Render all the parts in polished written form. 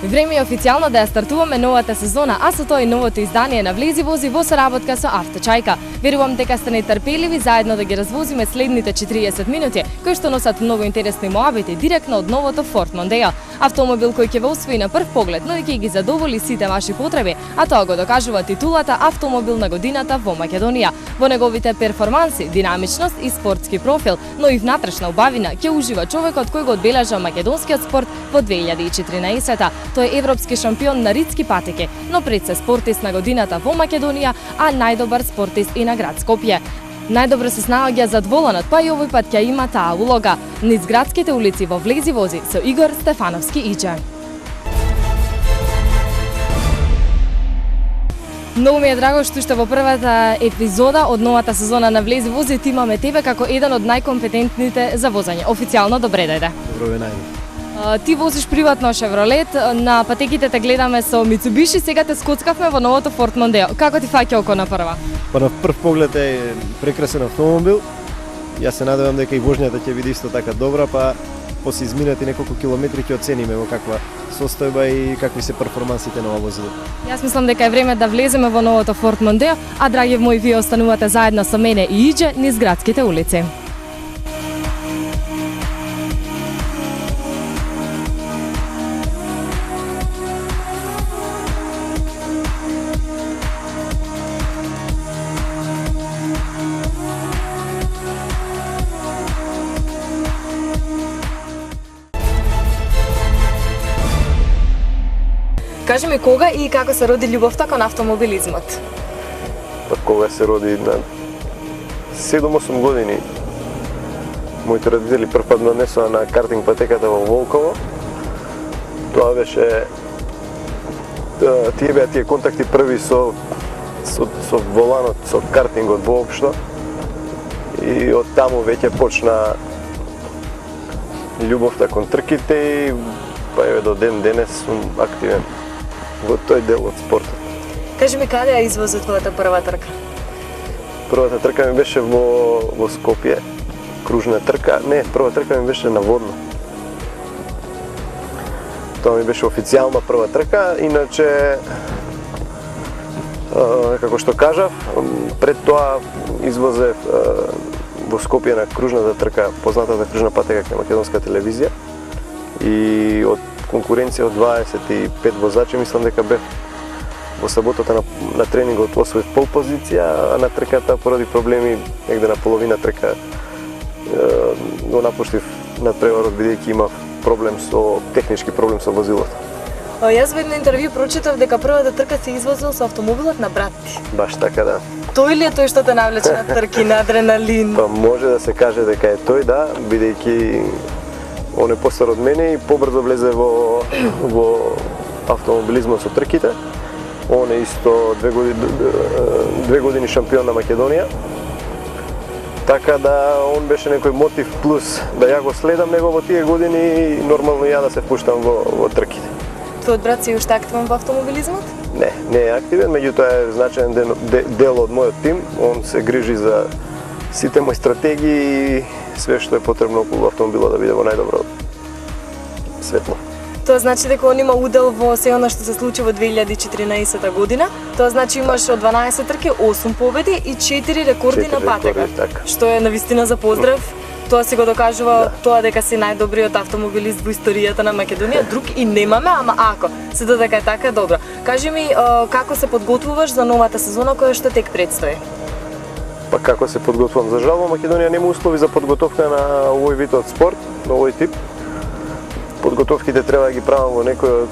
Време е официјално да ја стартуваме новата сезона, а со тоа и новото издание на Влези вози во соработка со Авточајка. Верувам дека сте нетрпеливи заедно да ги развозиме следните 40 минути, кои што носат многу интересни моабити директно од новото Ford Mondeo. Автомобил кој ќе ве освои на прв поглед, но и ќе ги задоволи сите ваши потреби, а тоа го докажува титулата Автомобил на годината во Македонија. Во неговите перформанси, динамичност и спортски профил, но и внатрешна убавина ќе ужива човекот кој го одбележа македонскиот спорт во 2014-та. Тој е европски шампион на ридски патеки, но пред се спортист на годината во Македонија, а најдобар спортист и на град Скопје. Најдобро се снаоѓа зад воланот, па и овој пат ќе има таа улога. Низ градските улици во Влези вози со Игор Стефановски Иџе. Многу ми е драго што уште во првата епизода од новата сезона на Влези вози ти имаме тебе како еден од најкомпетентните за возење. Официјално добре дојде. Добро ве најде. Ти возиш приватно Шевролет, на патеките те гледаме со Мицубиши, сега те скоцкавме во новото Ford Mondeo. Како ти фаќа око на прва? Па на прв поглед е прекрасен автомобил. Јас се надевам дека и вожњата ќе биде исто така добра, па после изминати неколку километри ќе оцениме во каква состојба и какви се перформансите на ова возило. Јас мислам дека е време да влеземе во новото Ford Mondeo, а драги мои, вие останувате заедно со мене и Иџе низ градските улици. Кажи ми кога и како се роди љубовта кон автомобилизмот? Па кога се роди на 7-8 години. Моите родители прв пат ме однесоа на картинг патеката во Волково. Тоа беше тие беа тие контакти први со воланот, со картингот воопшто. И од таму веќе почна љубовта кон трките и па еве до ден денес сум активен во тој дел од спортот. Кажи ми каде ја извози твојата прва трка? Првата трка ми беше во Скопје, кружна трка. Не, прва трка ми беше на водно. Тоа ми беше официјална прва трка, иначе како што кажав, пред тоа извозев во Скопје на кружната трка, познатата кружна патека кај македонска телевизија. И од конкуренција од 25 возачи, мислам дека бев во саботата на тренингот освоив пол позиција, а на трката поради проблеми негде на половина трка го напуштив надпреварот бидејќи имав технички проблем со возилото. Јас во едно интервју прочитав дека првата трка се извозил со автомобилот на брат ти. Баш така, да. Тој ли е тој што те навлече на трки, на адреналин? Па може да се каже дека е тој, да, бидејќи он е постар од мене и побрзо влезе во автомобилизмот со трките. Он е исто 2 години шампион на Македонија. Така да он беше некој мотив плюс да ја го следам него во тие години и нормално ја да се впуштам во трките. Твојот брат си уште активен во автомобилизмот? Не е активен, меѓутоа е значаен дел од мојот тим. Он се грижи за сите мои стратегии и све што е потребно околу автомобилот да биде во најдобро светло. Тоа значи дека он има удел во се она што се случи во 2014 година. Тоа значи имаш од 12 трки 8 победи и 4 рекорди на патека. Што е навистина за поздрав. Тоа си го докажува тоа дека си најдобриот автомобилист во историјата на Македонија. Друг и немаме, ама ако се дека е така, добро. Кажи ми како се подготвуваш за новата сезона која што тек предстои? Па како се подготвувам? За жал во Македонија нема услови за подготовка на овој вид од спорт, на овој тип. Подготовките треба да ги правам во некој од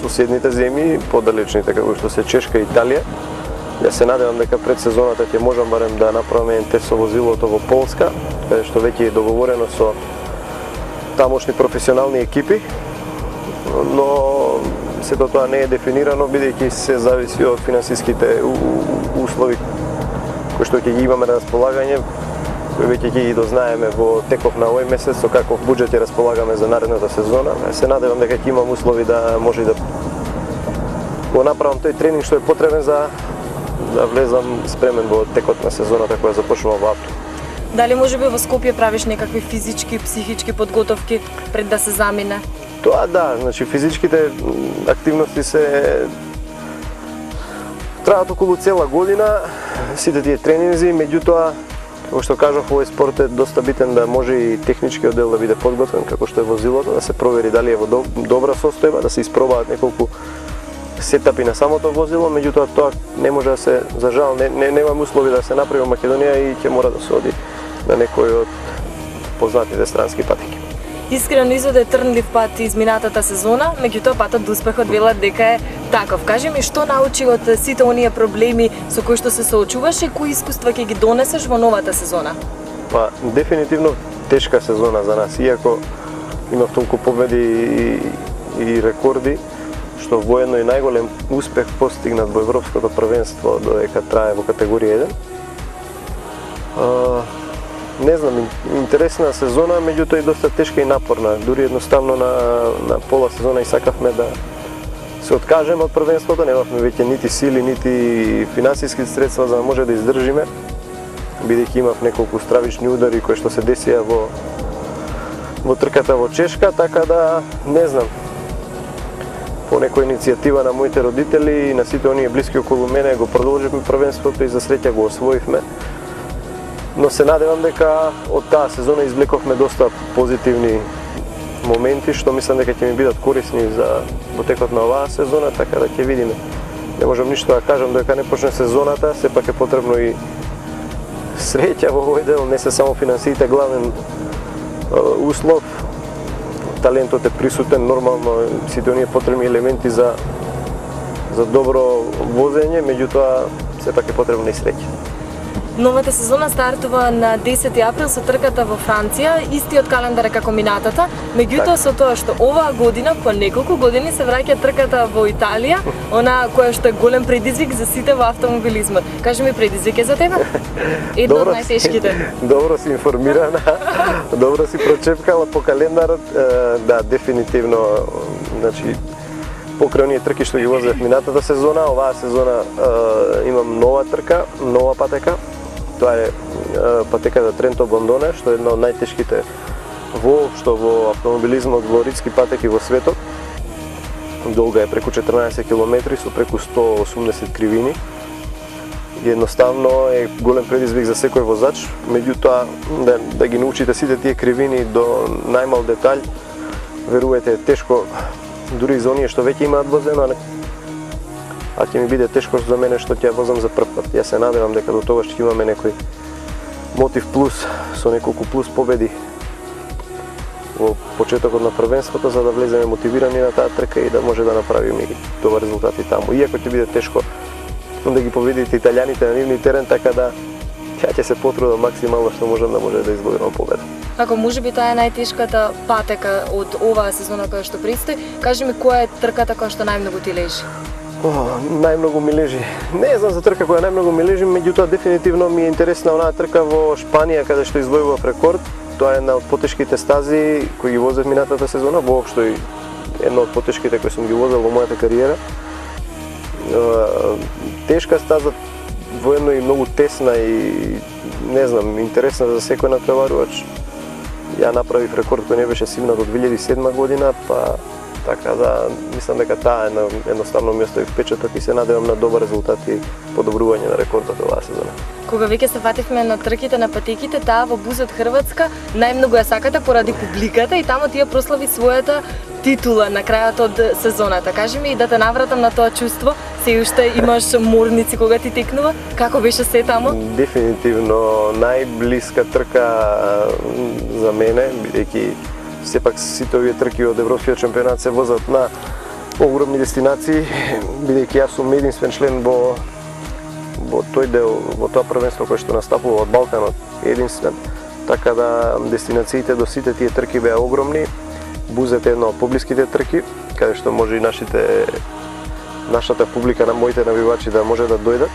соседните земји, подалечните како што се Чешка и Италија. Јас се надевам дека пред сезоната ќе можам барем да направиме еден тест со возилото во Полска, каде што веќе е договорено со тамошни професионални екипи, но сето тоа не е дефинирано бидејќи се зависи од финансиските услови кои што ќе ги имаме на располагање, кои веќе ќе ги дознаеме во теков на овој месец со каков буџет ќе располагаме за наредната сезона. Се надевам дека ќе имам услови да може да го направам тој тренинг што е потребен за да влезам спремен во текот на сезоната која започнува во април. Дали можеби во Скопје правиш некакви физички, психички подготовки пред да се замине? Тоа да, значи физичките активности се траат околу цела година, сите тие тренинзи, меѓутоа, како што кажав, овој спорт е доста битен да може и техничкиот дел да биде подготвен, како што е возилото, да се провери дали е во добра состојба, да се испробаат неколку сетапи на самото возило, меѓутоа тоа не може да се, за жал, немам услови да се направи во Македонија и ќе мора да се оди на некој од познатите странски патеки. Искрено изоде трнлив пат изминатата сезона, меѓутоа патот до успехот велат дека е таков. Кажи ми што научи од сите оние проблеми со кои што се соочуваш и кои искуства ќе ги донесеш во новата сезона? Па, дефинитивно тешка сезона за нас, иако имав толку победи и рекорди, што воедно и најголем успех постигнат во Европското првенство додека трае во категорија 1. Не знам, интересна сезона, меѓутоа и доста тешка и напорна. Дури едноставно на пола сезона и сакавме да се откажеме од првенството, немавме веќе нити сили, нити финансиски средства за да може да издржиме, бидејќи имав неколку стравични удари кои што се десија во трката во Чешка, така да не знам. По некоја иницијатива на моите родители и на сите оние блиски околу мене го продолживме првенството и за среќа го освоивме. Но се надевам дека од таа сезона извлековме доста позитивни моменти, што мислам дека ќе ми бидат корисни за потекот на оваа сезона, така да ќе видиме. Не можам ништо да кажам додека не почне сезоната, сепак е потребно и среќа во овој дел, не се само финансиите главен услов. Талентот е присутен, нормално сите оние потребни елементи за добро возење, меѓутоа сепак е потребна и среќа. Новата сезона стартува на 10 април со трката во Франција, истиот календар како минатата, меѓутоа со тоа што оваа година по неколку години се враќа трката во Италија, она која што е голем предизвик за сите во автомобилизмот. Кажи ми, предизвик е за тебе? Едно од најтешките. Добро си информирана, добро си прочепкала по календарот, да, дефинитивно, значи покрај оние трки што ги возев минатата сезона, оваа сезона имам нова трка, нова патека. Тоа е патеката Тренто-Бондоне, што е една од најтешките воопшто во автомобилизмот во ридски патеки во светот. Долга е преку 14 км со преку 180 кривини. И едноставно е голем предизвик за секој возач, меѓутоа да ги научите сите тие кривини до најмал детаљ, верувате е тешко дури за оние што веќе имаат возено, а ќе ми биде тешко за мене што ќе возам за прв пат. Јас се надевам дека до тогаш ќе имаме некој мотив плюс со неколку плюс победи во почетокот на првенството за да влеземе мотивирани на таа трка и да може да направиме и добри резултати таму. Иако ќе биде тешко да ги победите италијаните на нивни терен, така да ја ќе се потрудам максимално што можам да може да извојувам победа. Ако можеби тоа е најтешката патека од оваа сезона која што предстои, кажи ми која е трката која што најмногу ти лежи? Најмногу ми лежи. Не знам за трка која најмногу ми лежи, меѓутоа дефинитивно ми е интересна онаа трка во Шпанија каде што извојував рекорд. Тоа е една од потешките стази кои ги возев минатата сезона, воопшто и една од потешките кои сум ги возел во мојата кариера. Тешка стаза, воедно и многу тесна и не знам, интересна за секој натпреварувач. Ја направив рекорд кој не беше симнат од 2007 година, па така да мислам дека таа едноставно ми остави впечаток и се надевам на добар резултат и подобрување на рекордот оваа сезона. Кога веќе се фативме на трките на патеките, таа во Бузот Хрватска најмногу ја сакате поради публиката и таму ти ја прослави својата титула на крајот од сезоната. Кажи ми да те навратам на тоа чувство, се уште имаш морници кога ти текнува, како беше се таму? Дефинитивно најблиска трка за мене, бидејќи сепак сите овие трки од Европскиот шампионат се возат на огромни дестинации, бидејќи јас сум единствен член во тој дел, во тоа првенство кое што настапува од Балканот, единствен. Така да дестинациите до сите тие трки беа огромни. Бузет е една од поблиските трки, каде што може и нашата публика, на моите навивачи да може да дојдат.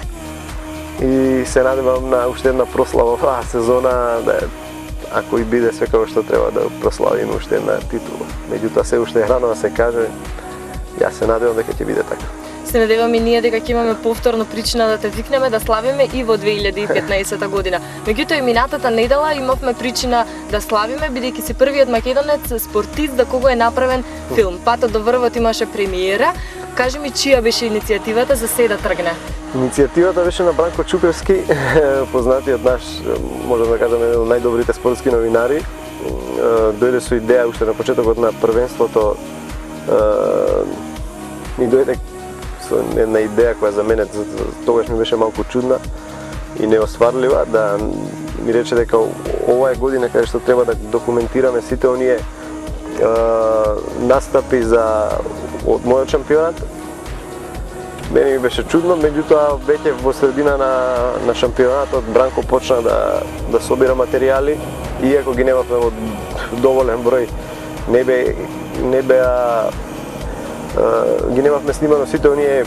И се надевам на уште една прослава оваа сезона, да ако и биде све како што треба да прославиме уште една титула. Меѓутоа се уште е рано да се каже, јас се надевам дека ќе биде така. се надеваме ние дека ќе имаме повторно причина да те викнеме да славиме и во 2015 година. Меѓутоа и минатата недела имавме причина да славиме бидејќи си првиот македонец спортист за кого е направен филм. Патот до врвот имаше премиера. Кажи ми чија беше иницијативата за се да тргне? Иницијативата беше на Бранко Чукевски, познатиот наш, можам да кажам, еден од најдобрите спортски новинари. Дојде со идеја уште на почетокот на првенството, ми дојде со една идеја која за мене тогаш ми беше малку чудна и неостварлива, да ми рече дека ова е година каде што треба да документираме сите оние настапи од мојот шампионат. Мене ми беше чудно, меѓутоа веќе во средина на шампионатот Бранко почна да собира материјали, иако ги немавме во доволен број, ги немавме снимано сите оние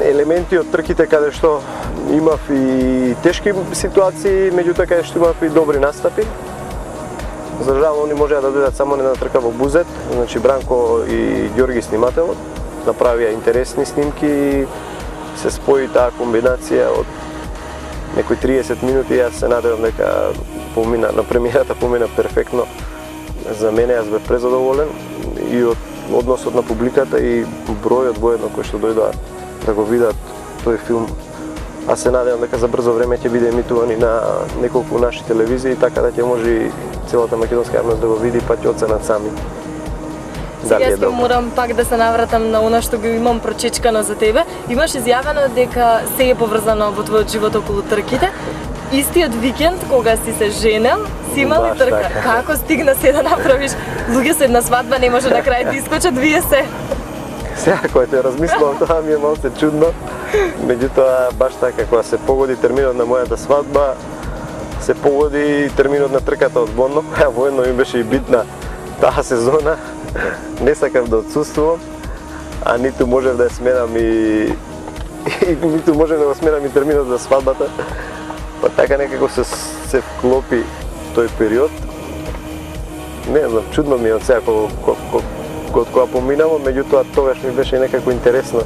елементи од трките каде што имав и тешки ситуации, меѓутоа каде што имав и добри настапи. За жал, они можеа да дојдат само на една трка во Бузет, значи Бранко и Ѓорги снимателот направија интересни снимки и се спои таа комбинација од некои 30 минути. Јас се надевам дека на премиерата помина перфектно. За мене јас бев презадоволен и од односот на публиката и бројот воедно кој што дојдоа да го видат тој филм. Аз се надевам дека за брзо време ќе биде емитуван и на неколку наши телевизии, така да ќе може и целата македонска јавност да го види па ќе оценат сами. Сега ќе морам пак да се навратам на она што го имам прочечкано за тебе. Имаш изјавено дека се е поврзано во твојот живот околу трките. Истиот викенд кога си се женел, си имал и трка. Така. Како стигна се да направиш? Луѓе со една свадба не може на крај да искочат, вие се. Сега кога ќе размислувам тоа ми е малце чудно. Меѓутоа баш така кога се погоди терминот на мојата свадба, се погоди терминот на трката од Бонно, која воедно ми беше и битна таа сезона. Не сакав да отсуствувам, а ниту можев да ја сменам и ниту можев да го сменам и терминот за свадбата. Па така некако се вклопи тој период. Не знам, чудно ми е од сега од кога поминало, меѓутоа тогаш ми беше некако интересно.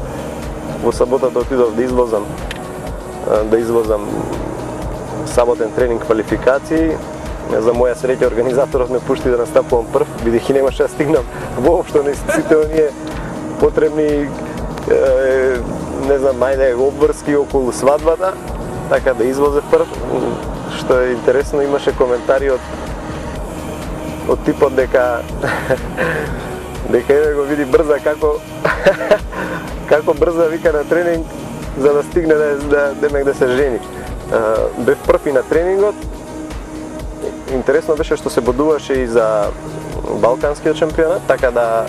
Во саботата отидов да извозам саботен тренинг квалификации. За моја среќа организаторот ме пушти да настапувам прв, бидејќи немаше да стигнам воопшто на сите оние потребни не знам, ајде обврски околу свадбата, така да извозев прв. Што е интересно, имаше коментари од типот дека еве го види брза како брза вика на тренинг за да стигне да се жени. Бев прв и на тренингот. Интересно беше што се бодуваше и за Балканскиот шампионат, така да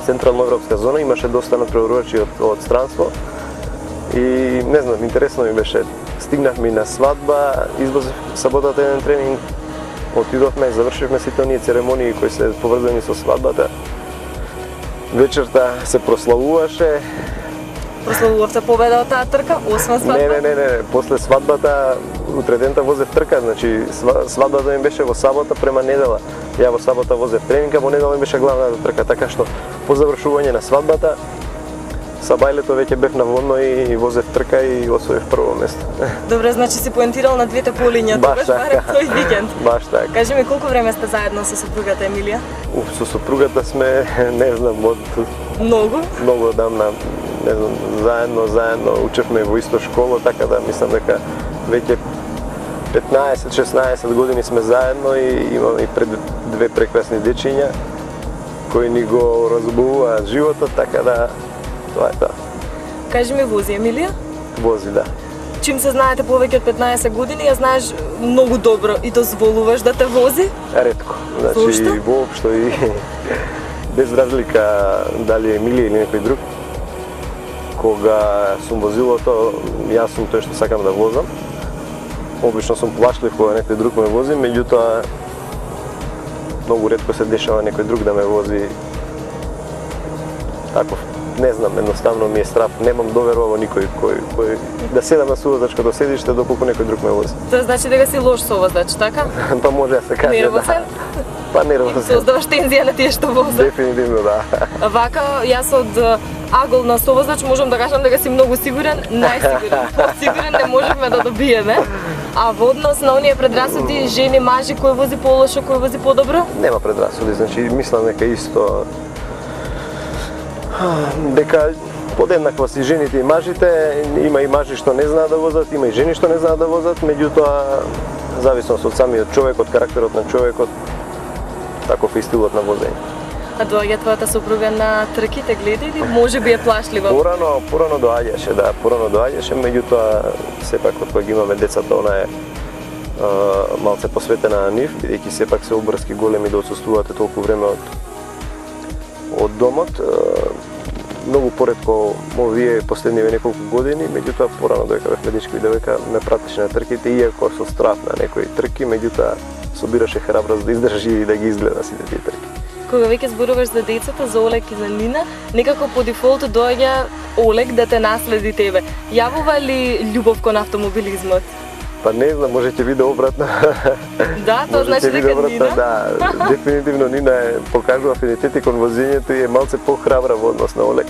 Централно европска зона имаше доста натпреварувачи од странство. И не знам, интересно ми беше. Стигнавме на свадба, извозив саботата еден тренинг, отидовме, завршивме сите оние церемонии кои се поврзани со свадбата. Вечерта се прославуваше. Прославувавте победа од таа трка, осма свадба? Не, после свадбата утре дента возев трка, значи свадбата ми беше во сабота према недела. Ја во сабота возев тренинга, во недела ми беше главната трка, така што по завршување на свадбата сабајлето веќе бев на Водно и возев трка и освоив прво место. Добре, значи си поентирал на двете полиња, Баш барем тој викенд. Баш така. Кажи ми колку време сте заедно со сопругата Емилија? Со сопругата сме, не знам, од многу одамна, не знам, заедно учевме во иста школа, така да мислам дека веќе 15-16 години сме заедно и имаме и две прекрасни дечиња кои ни го разбувуваат животот, така да тоа е тоа. Кажи ми, вози Емилија? Вози, да. Чим се знаете повеќе од 15 години, ја знаеш многу добро и дозволуваш да те вози? Ретко. Значи, воопшто и без разлика дали е Емилија или некој друг. Кога сум возилото, јас сум тој што сакам да возам. Обично сум плачлив кога некој друг ме вози, меѓутоа многу ретко се дешава некој друг да ме вози таков. Не знам, едноставно ми е страв, немам доверба во никој кој да седам на сувозачкото седиште доколку некој друг ме вози. Тоа значи дека си лош совозач, така? Па може да се каже, Нервозен? да. Па нервозен. Создаваш тензија на тие што возат. Дефинитивно, да. Вака, јас од агол на совозач можам да кажам дека си многу сигурен, најсигурен. Сигурен не можеме да добиеме. А во однос на оние предрасуди жени, мажи, кој вози полошо, кој вози подобро? Нема предрасуди, значи мислам дека исто дека подеднаква си жените и мажите, има и мажи што не знаат да возат, има и жени што не знаат да возат, меѓутоа зависност од самиот човек, од карактерот на човекот, таков и стилот на возење. А доаѓа твојата супруга на трките, гледа или може би е плашлива? Порано доаѓаше, да, меѓутоа сепак од кога ги имаме децата, она е малце посветена на нив, бидејќи сепак се обврски големи да отсуствувате толку време од домот. Многу поретко овие последниве неколку години, меѓутоа порано доека бев младички и девојка ме пратеше на трките, иако со страв на некои трки, меѓутоа собираше храброст да издржи и да ги изгледа сите тие трки. Кога веќе зборуваш за децата, за Олег и за Нина, некако по дефолт доаѓа Олег да те наследи тебе. Јавува ли љубов кон автомобилизмот? Па не знам, може ќе биде обратно. Да, тоа значи дека Нина? Да, дефинитивно Нина покажува афинитети кон возењето и е малце похрабра во однос на Олег.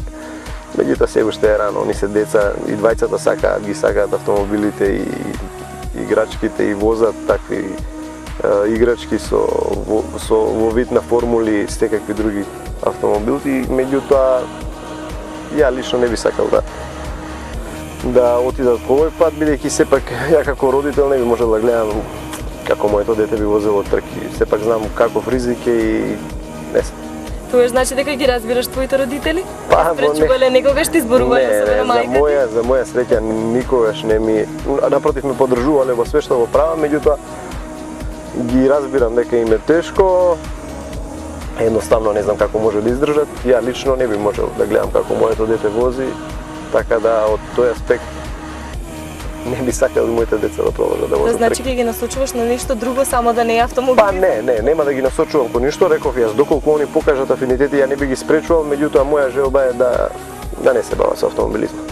Меѓутоа се уште е рано, они се деца и двајцата сакаат автомобилите и играчките и возат такви играчки во вид на формули и секакви други автомобили, меѓутоа ја лично не би сакал да отидат по овој пат, бидејќи сепак ја како родител не би можел да гледам како моето дете би возело трки. Сепак знам каков ризик е и не знам. Тоа значи дека ги разбираш твоите родители? Па, спречувале некогаш ти зборување со мајка? За моја среќа никогаш не ми, напротив ме поддржувале во све што го правам, меѓутоа ги разбирам дека им е тешко. Едноставно не знам како може да издржат. Ја лично не би можел да гледам како моето дете вози, така да од тој аспект не би сакал и моите деца да продолжат да возат. Значи ќе ги насочуваш на нешто друго, само да не е автомобил? Па нема да ги насочувам кон ништо, реков јас, доколку они покажат афинитети, ја не би ги спречувал, меѓутоа моја желба е да не се бава со автомобилизмот.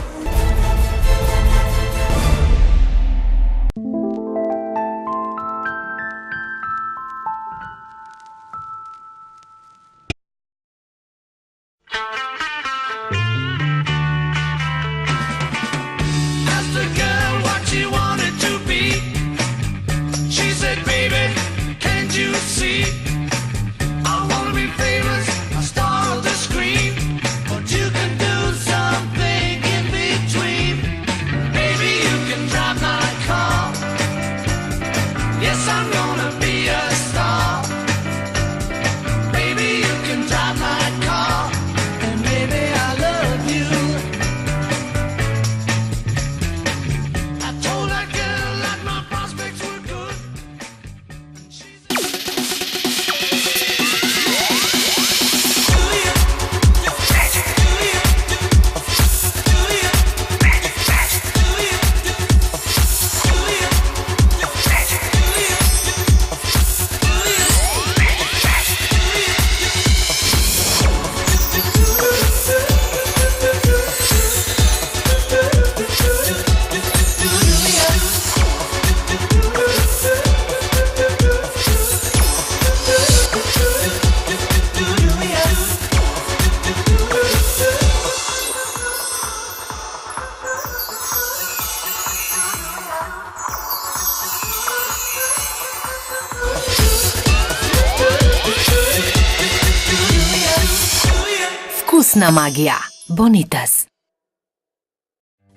Вкусна магија. Бонитас.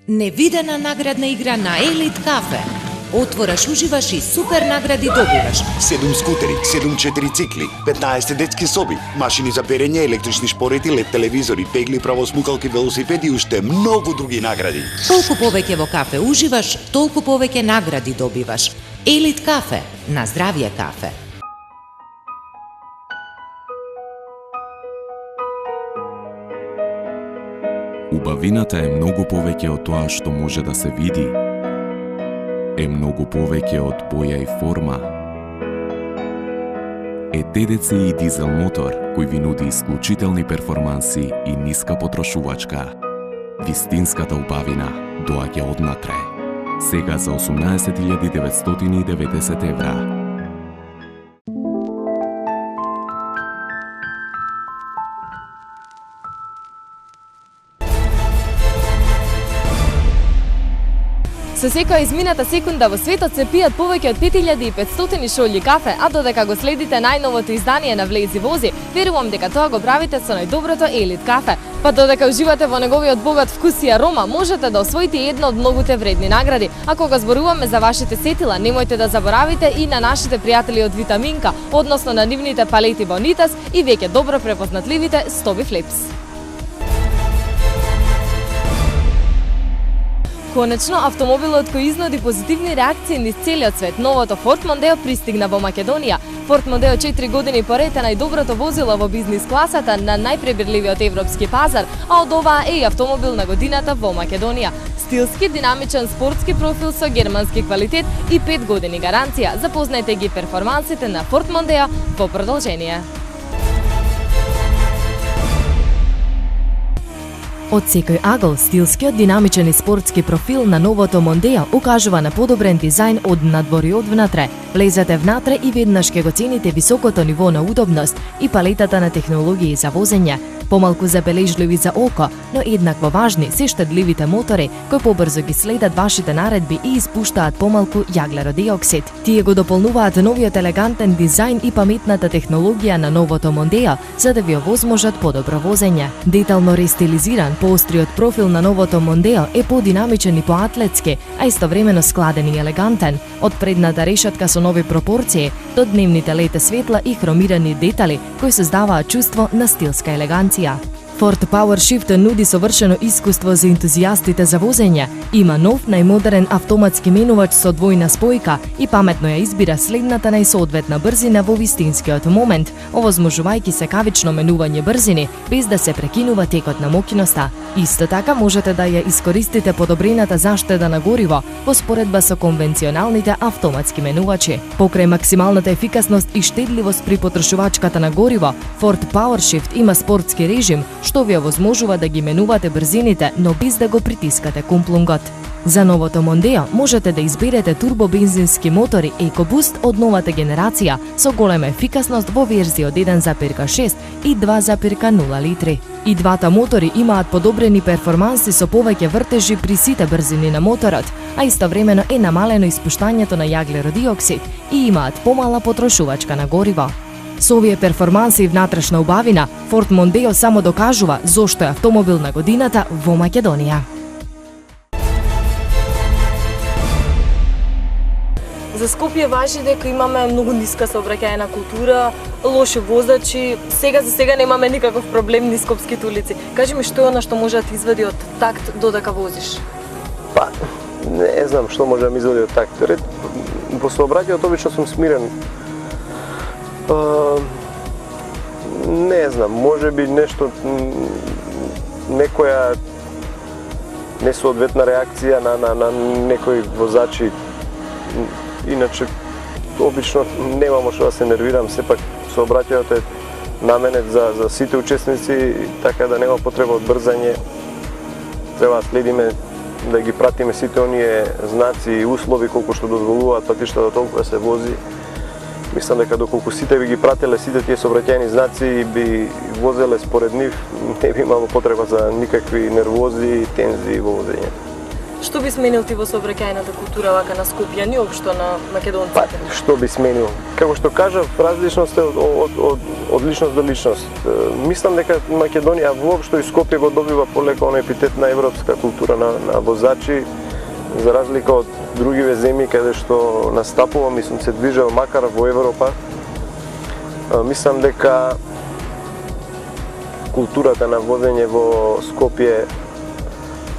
Невидена наградна игра на Елит Кафе. Отвораш, уживаш и супер награди добиваш. 7 скутери, 7 4-цикли, 15 детски соби, машини за перење, електрични шпорети, лед телевизори, пегли, правосмукалки, велосипеди и уште многу други награди. Толку повеќе во кафе уживаш, толку повеќе награди добиваш. Елит Кафе, на здравје кафе. Убавината е многу повеќе од тоа што може да се види. Е многу повеќе од боја и форма. Е ТДЦ и дизел мотор кој ви нуди исклучителни перформанси и ниска потрошувачка. Вистинската убавина доаѓа однатре. Сега за 18.990 евра. Со секоја измината секунда во светот се пијат повеќе од 5500 шолји кафе, а додека го следите најновото издание на Влези вози, верувам дека тоа го правите со најдоброто Елит кафе. Па додека уживате во неговиот богат вкус и арома, можете да освоите една од многуте вредни награди. А кога зборуваме за вашите сетила, немојте да заборавите и на нашите пријатели од Витаминка, односно на нивните палети Бонитас и веќе добро препознатливите Стоби Флипс. Конечно, автомобилот кој изнуди позитивни реакции низ целиот свет, новото Ford Mondeo пристигна во Македонија. Ford Mondeo 4 години поред е најдоброто возило во бизнис класата на најпребирливиот европски пазар, а од оваа е и автомобил на годината во Македонија. Стилски, динамичен, спортски профил со германски квалитет и 5 години гаранција. Запознајте ги перформансите на Ford Mondeo во продолжение. Од секој агол, стилскиот, динамичен и спортски профил на новото Mondeo укажува на подобрен дизајн од надвор и од внатре. Влезете внатре и веднаш ќе го цените високото ниво на удобност и палетата на технологии за возење. Помалку забележливи за око, но еднакво важни се штедливите мотори кои побрзо ги следат вашите наредби и испуштаат помалку јаглеродиоксид. Тие го дополнуваат новиот елегантен дизајн и паметната технологија на новото Mondeo за да ви овозможат подобро возење. Детално рестилизиран, поостриот профил на новото Mondeo е подинамичен и поатлетски, а истовремено складен и елегантен. Од предната решетка со нови пропорции до дневните лете светла и хромирани детали кои создаваат чувство на стилска елеганција. Ford PowerShift нуди совршено искуство за ентузијастите за возење. Има нов, најмодерен автоматски менувач со двојна спојка и паметно ја избира следната најсоодветна брзина во вистинскиот момент, овозможувајќи секавично менување брзини без да се прекинува текот на мокиноста. Исто така можете да ја искористите подобрената заштеда на гориво во споредба со конвенционалните автоматски менувачи. Покрај максималната ефикасност и штедливост при потрошувачката на гориво, Ford PowerShift има спортски режим што ви овозможува да ги менувате брзините, но без да го притискате кумплунгот. За новото Mondeo можете да изберете турбобензински мотори EcoBoost од новата генерација со голема ефикасност во верзија од 1,6 и 2,0 литри. И двата мотори имаат подобрени перформанси со повеќе вртежи при сите брзини на моторот, а истовремено е намалено испуштањето на јаглеродиоксид и имаат помала потрошувачка на гориво. Со овие перформанси и внатрешна убавина, Ford Mondeo само докажува зошто е автомобил на годината во Македонија. За Скопје важи дека имаме многу ниска сообраќајна култура, лоши возачи. За сега немаме никаков проблем низ скопските улици. Кажи ми што е она што може да ти извади од такт додека возиш? Па, не знам што може да ми извади од такт. Во сообраќајот обично сум смирен. Не знам, може би нешто, некоја несоодветна реакција на некои возачи. Иначе, обично немам што да се нервирам, сепак сообраќајот е наменет за сите учесници, така да нема потреба од брзање. Треба да следиме, да ги пратиме сите оние знаци и услови колку што дозволуваат патиштата толку да се вози. Мислам дека доколку сите би ги прателе сите тие сообраќајни знаци и би возеле според нив, не би имало потреба за никакви нервози и тензии во возењето. Што би сменил ти во сообраќајната култура вака на Скопје, не општо на македонците? Па, што би сменил? Како што кажав, различност е од личност до личност. Мислам дека Македонија воопшто и Скопје го добива полека оној епитет на европска култура на возачи, за разлика од другиве земји каде што настапувам и сум се движел макар во Европа. Мислам дека културата на возење во Скопје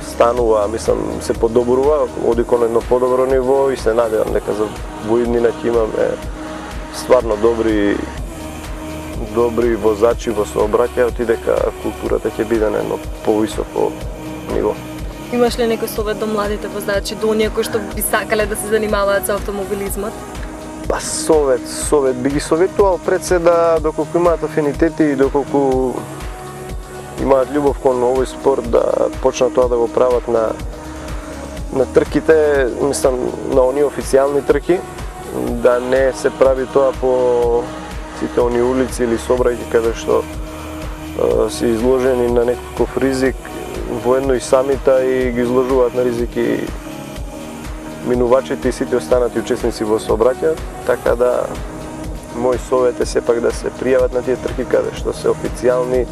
станува, мислам, се подобрува, оди кон едно подобро ниво и се надевам дека за во иднина ќе имаме стварно добри возачи во сообраќајот и дека културата ќе биде на едно повисоко ниво. Имаш ли некој совет до младите возачи, до оние кои што би сакале да се занимаваат со автомобилизмот? Па совет би ги советувал пред се да доколку имаат афинитети и доколку имаат љубов кон овој спорт да почнат тоа да го прават на трките, мислам на оние официјални трки, да не се прави тоа по сите оние улици или сообраќаи каде што се изложени на некаков ризик воедно и самите и ги изложуваат на ризики минувачите и сите останати учесници во сообраќајот, така да мој совет е сепак да се пријават на тие трки каде што се официјални,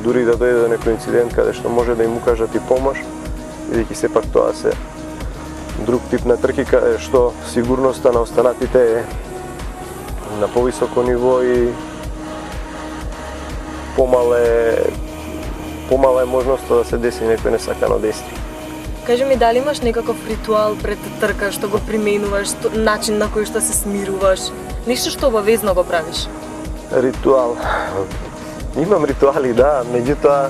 дури да дојде до некој инцидент каде што може да им укажат и помош, бидејќи сепак тоа се друг тип на трки каде што сигурноста на останатите е на повисоко ниво и помала е можноста да се деси некој несакано действие. Кажи ми, дали имаш некаков ритуал пред трка што го применуваш, начин на кој што се смируваш? Ништо што обавезно го правиш? Ритуал. Имам ритуали, да, меѓутоа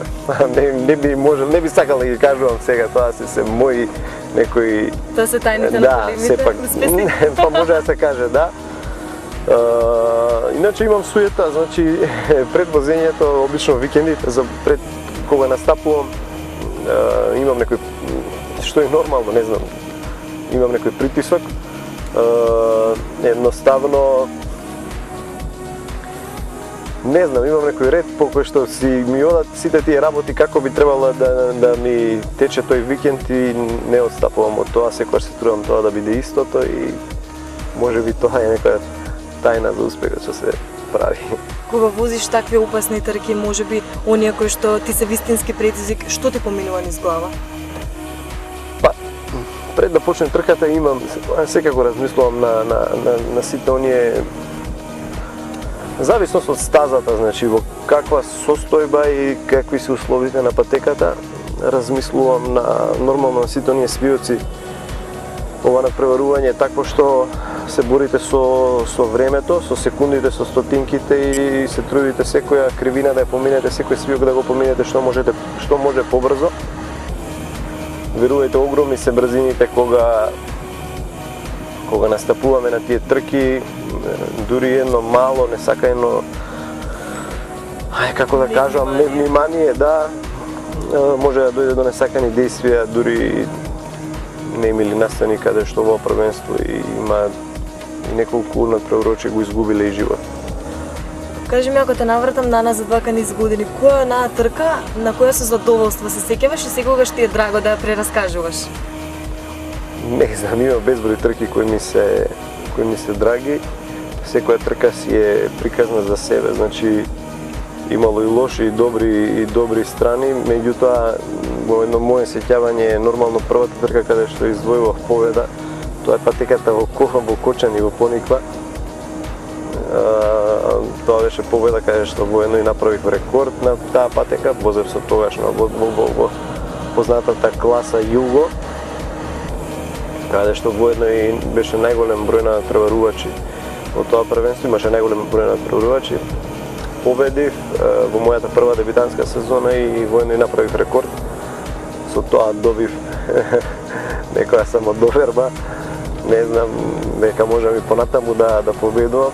не би сакал да ги кажувам сега, тоа се мои некои... Тоа се тајните на големите сепак, успесни? па може да се каже, да. Иначе имам суета, значи пред возењето, обично викендите, пред кога настапувам, имам некој, што е нормално, не знам, имам некој притисок, едноставно, не знам, имам некој ред по кој што ми одат сите тие работи како би требало да ми тече тој викенд и не отстапувам од тоа, секогаш се трудам тоа да биде истото и можеби тоа е некоја тајна за успехот што се прави. Кога возиш такви опасни трки, можеби оние кои што ти се вистински предизвик, што ти поминува низ глава? Па, пред да почне трката имам, секако размислувам на сите оние зависност од стазата, значи во каква состојба и какви се условите на патеката, размислувам нормално на сите оние свиоци, ова надпреварување такво што се борите со времето, со секундите, со стотинките и се трудите секоја кривина да ја поминете, секој свиок да го поминете што може побрзо. Верувајте, огромни се брзините кога настапуваме на тие трки, дури едно мало, несакаено, како да кажам, невнимание, да, може да дојде до несакани действија, дури немили настани каде што во првенство и има и неколку надпреварувачи го изгубиле и живот. Кажи ми, ако те навратам наназад 2 низ години, која е една трка на која со задоволство се сеќаваш и секогаш ти е драго да ја прераскажуваш? Не знам, има безброј трки кои ми се драги. Секоја трка си е приказна за себе, значи имало и лоши и добри страни, меѓутоа во едно мое сеќавање е нормално првата трка каде што издвојував победа. Тоа е патеката во Кочан и во Пониква. Тоа беше победа каде што воедно и направив рекорд на таа патека, возев со тогашно во познатата класа Југо, каде што воедно и беше најголем број на надпреварувачи во тоа првенство, имаше најголем број на надпреварувачи. Победив во мојата прва дебитантска сезона и воедно и направив рекорд. Со тоа добив некоја самодоверба. Не знам дека можам и понатаму да победувам.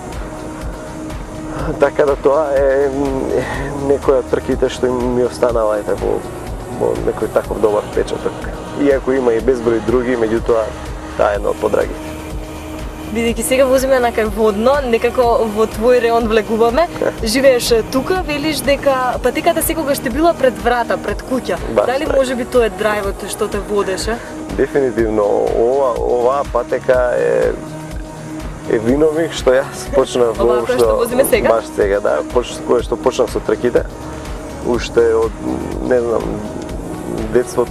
Така да тоа е некоја од трките што ми останала во некој таков добар впечаток. Иако има и безброј други, меѓутоа таа е едно од подрагите. Бидејќи сега возиме на кај водно, некако во твој реон влегуваме, живееш тука, велиш дека патеката секогаш те била пред врата, пред куќа. Дали можеби тоа е драйвот што те водеше? Дефинитивно, оваа патека е виновник што јас почнав баш сега, да, кога што почнав со трките. Уште од, не знам,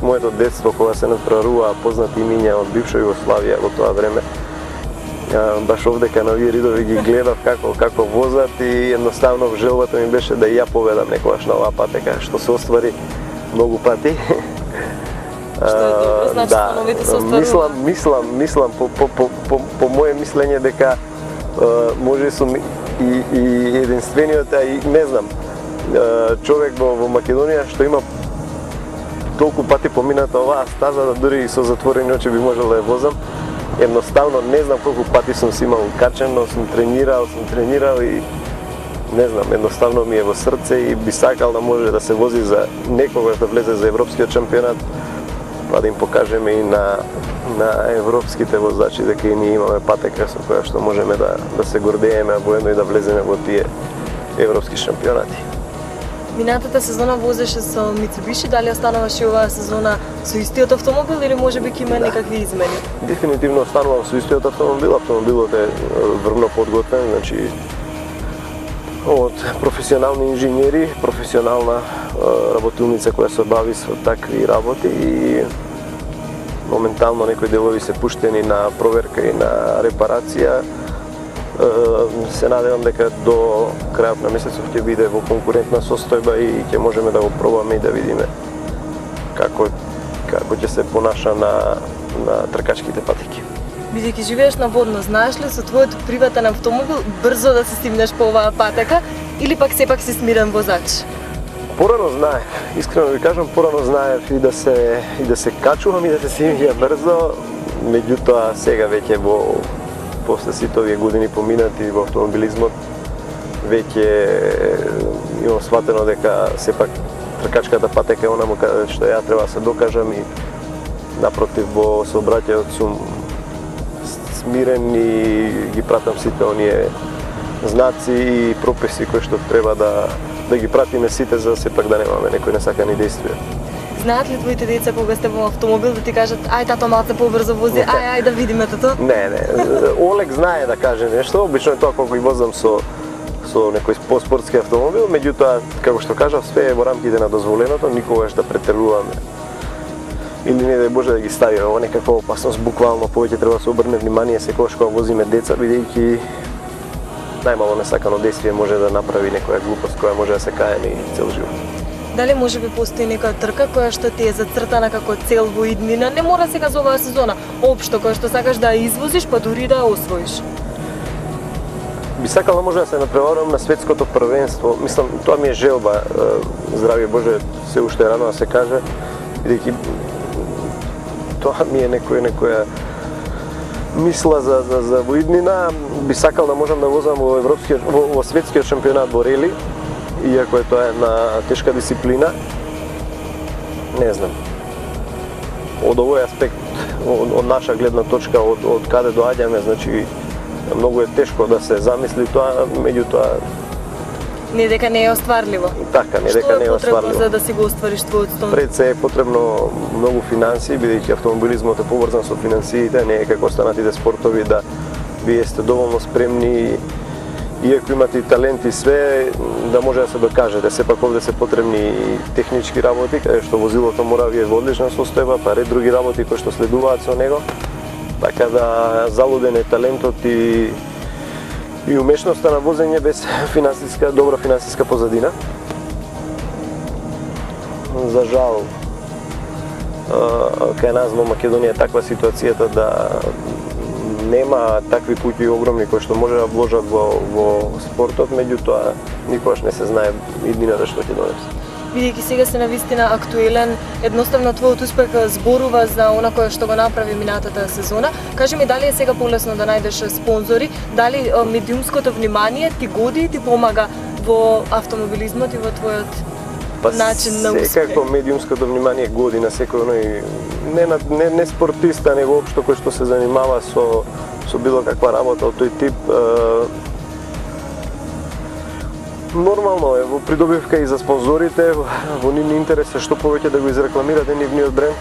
моето детство, кога се надпреваруваа познати имиња од бивша Југославија во тоа време. Баш овдека на овие ридови ги гледав како возат и едноставно желбата ми беше да и ја победам некогаш на оваа патека, што се оствари многу пати. Што е добро, значи становите се остварува. Мислам по моје мислење дека може сум и единствениот, и не знам, човек во Македонија што има толку пати помината оваа стаза да дури и со затворени очи би можел да ја возам. Едноставно не знам колку пати сум си имал качено, сум тренирал и не знам, едноставно ми е во срце и би сакал да може да се вози за некогаш да влезе за европскиот шампионат, па да им покажеме и на европските возачи дека и ние имаме патека со која што можеме да се гордееме, а воедно и да влеземе во тие европски шампионати. Минатата сезона возеше со Mitsubishi, дали остануваш и оваа сезона со истиот автомобил или можеби ќе има некакви измени? Дефинитивно останувам со истиот автомобил. Автомобилот е врвно подготвен, значи од професионални инженери, професионална работилница која се бави со такви работи и моментално некои делови се пуштени на проверка и на репарација. Се надевам дека до крајот на месецот ќе биде во конкурентна состојба и ќе можеме да го пробаме и да видиме како ќе се понаша на тркачките патеки. Бидејќи живееш на водно, знаеш ли со твојот приватен автомобил брзо да се стигнеш по оваа патека или пак сепак си смирен возач? Порано знаев, искрено ви кажам, порано знаев и да се качувам и да се симија брзо, меѓутоа сега веќе после сите овие години поминати во автомобилизмот, веќе имам сватено дека сепак тркачката патека е онаму каде што ја треба да се докажам и напротив во сообраќајот сум смирен и ги пратам сите оние знаци и прописи кои што треба да ги пратиме сите за сепак да немаме некои несакани действија. Знаат ли твоите деца кога сте во автомобил да ти кажат ај тато малце побрзо вози, ај да видиме тато? Не, Олег знае да каже нешто, обично е тоа кога ги возам со некој поспортски автомобил, меѓутоа како што кажав све е во рамките на дозволеното, никогаш да претеруваме. Или не дај Боже да ги стави во некаква опасност, буквално повеќе треба да се обрне внимание секогаш кога возиме деца, бидејќи најмало несакано действие може да направи некоја глупост која може да се кајане и цел живот. Дали може би постои некоја трка која што ти е зацртана како цел во иднина, не мора сега за оваа сезона, општо која што сакаш да ја извозиш, па дури да ја освоиш? Би сакал да може да се напреварувам на светското првенство. Мислам, тоа ми е желба, здравје Боже, се уште рано да се каже, бидејќи тоа ми е некоја мисла за во иднина. Би сакал да можам да возам во светскиот шампионат во рели, иако е тоа една тешка дисциплина. Не знам. Од овој аспект, од наша гледна точка, од каде доаѓаме, значи многу е тешко да се замисли тоа, меѓутоа Не дека не е остварливо. Така, не дека не е остварливо. Што е потребно за да си го оствариш твојот стон? Пред се е потребно многу финансии, бидејќи автомобилизмот е поврзан со финансиите, не е како останатите спортови да вие сте доволно спремни, иако имате и талент и све, да може да се докажете. Сепак овде се потребни и технички работи, каде што возилото мора вие во одлична состојба, па ред други работи кои што следуваат со него. Така да залуден е талентот и умешноста на возење без добра финансиска позадина. За жал, кај нас во Македонија е таква ситуацијата да нема такви куќи огромни кои што може да вложат во спортот, меѓутоа никогаш не се знае иднината што ќе донесе. Бидејќи сега се навистина актуелен, едноставно твојот успех зборува за она кое што го направи минатата сезона. Кажи ми, дали е сега полесно да најдеш спонзори, дали медиумското внимание ти годи и ти помага во автомобилизмот и во твојот начин на успех? Секако медиумското внимание годи на секој не спортиста, него општо кој што се занимава со било каква работа од тој тип. Нормално е, во придобивка и за спонзорите, во нивни интерес е што повеќе да го изрекламирате нивниот бренд.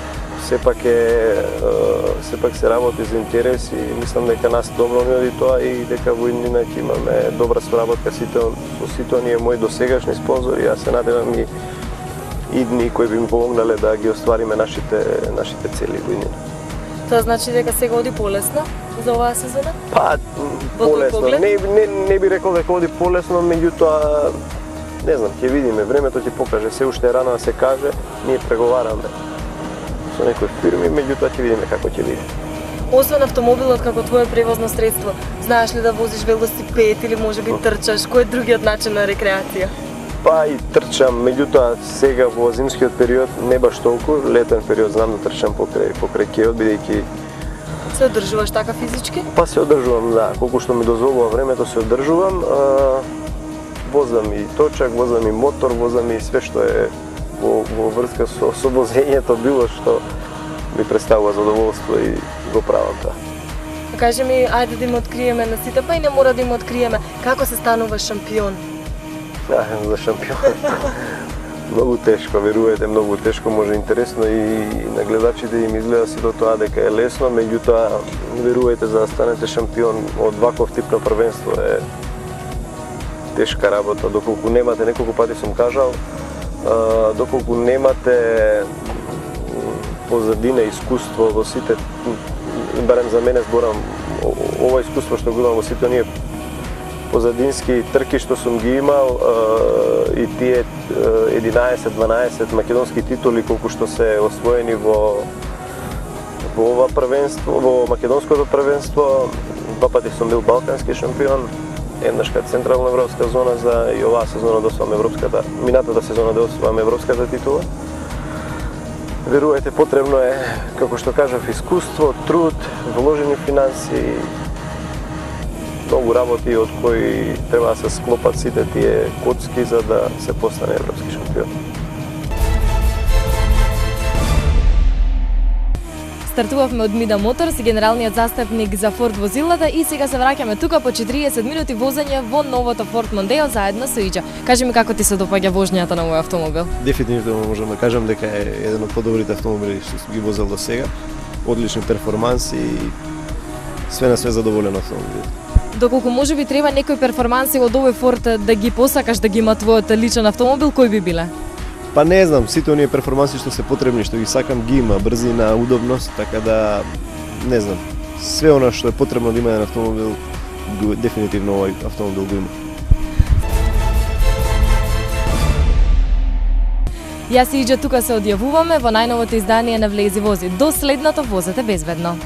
Сепак се работи за интерес и мислам дека нас добро ни оди тоа и дека во иднина ќе имаме добра соработка со сите оние мои досегашни спонзори. Јас се надевам и идни кои би ми помогнале да ги оствариме нашите цели во иднина. Тоа значи дека сега оди полесно за оваа сезона? Па, полесно. Не би рекол дека оди полесно, меѓутоа, не знам, ќе видиме, времето ќе покаже, се уште е рано да се каже, ние преговараме со некои фирми, меѓутоа ќе видиме како ќе биде. Освен автомобилот како твое превозно средство, знаеш ли да возиш велосипед или можеби трчаш, кој е другиот начин на рекреација? Па и трчам, меѓутоа сега во зимскиот период не баш толку, летен период знам да трчам покрај кеот, бидејќи се одржуваш така физички? Па се одржувам, да, колку што ми дозволува времето се одржувам. Возам и точак, возам и мотор, возам и све што е во врска со возењето, било што ми представува задоволство и го правам тоа. Кажи ми, ајде да им откриеме на сите, па и не мора да им откриеме, како се станува шампион? За шампион. Многу тешко, верувате, многу тешко, може интересно и на гледачите им изгледа сето тоа дека е лесно, меѓутоа верувате за да станете шампион од ваков тип на првенство е тешка работа, доколку немате, неколку пати сум кажал, доколку немате позадина искуство во сите, барем за мене зборам, ова искуство што го имам во сите оние позадински трки што сум ги имал и тие 11-12 македонски титули колку што се освоени во ова првенство, во македонското првенство, два пати сум бил балкански шампион, еднаш кај централна европска зона и оваа сезона да освојам европската, минатата сезона да освојам европската титула. Верувајте, потребно е, како што кажав, искуство, труд, вложени финанси, многу работи од кои треба да се склопат сите тие коцки за да се постане европски шампион. Стартувавме од Мида Моторс, генералниот застапник за Форд возилата и сега се враќаме тука по 40 минути возење во новото Форд Мондео заедно со Иџа. Кажи ми како ти се допаѓа вожњата на овој автомобил? Дефинитивно можам да кажам дека е еден од подобрите автомобили што сум ги возел до сега. Одлични перформанси и све на све задоволен автомобил. Доколку може би треба некои перформанси од овој Форд да ги посакаш да ги има твојот личен автомобил, кој би биле? Па не знам, сите оние перформанси што се потребни, што ги сакам, ги има, брзина, удобност, така да не знам. Све она што е потребно да има еден автомобил, дефинитивно овој автомобил го има. Јас и Иџа тука се одјавуваме во најновото издание на Влези вози. До следното, возете безбедно.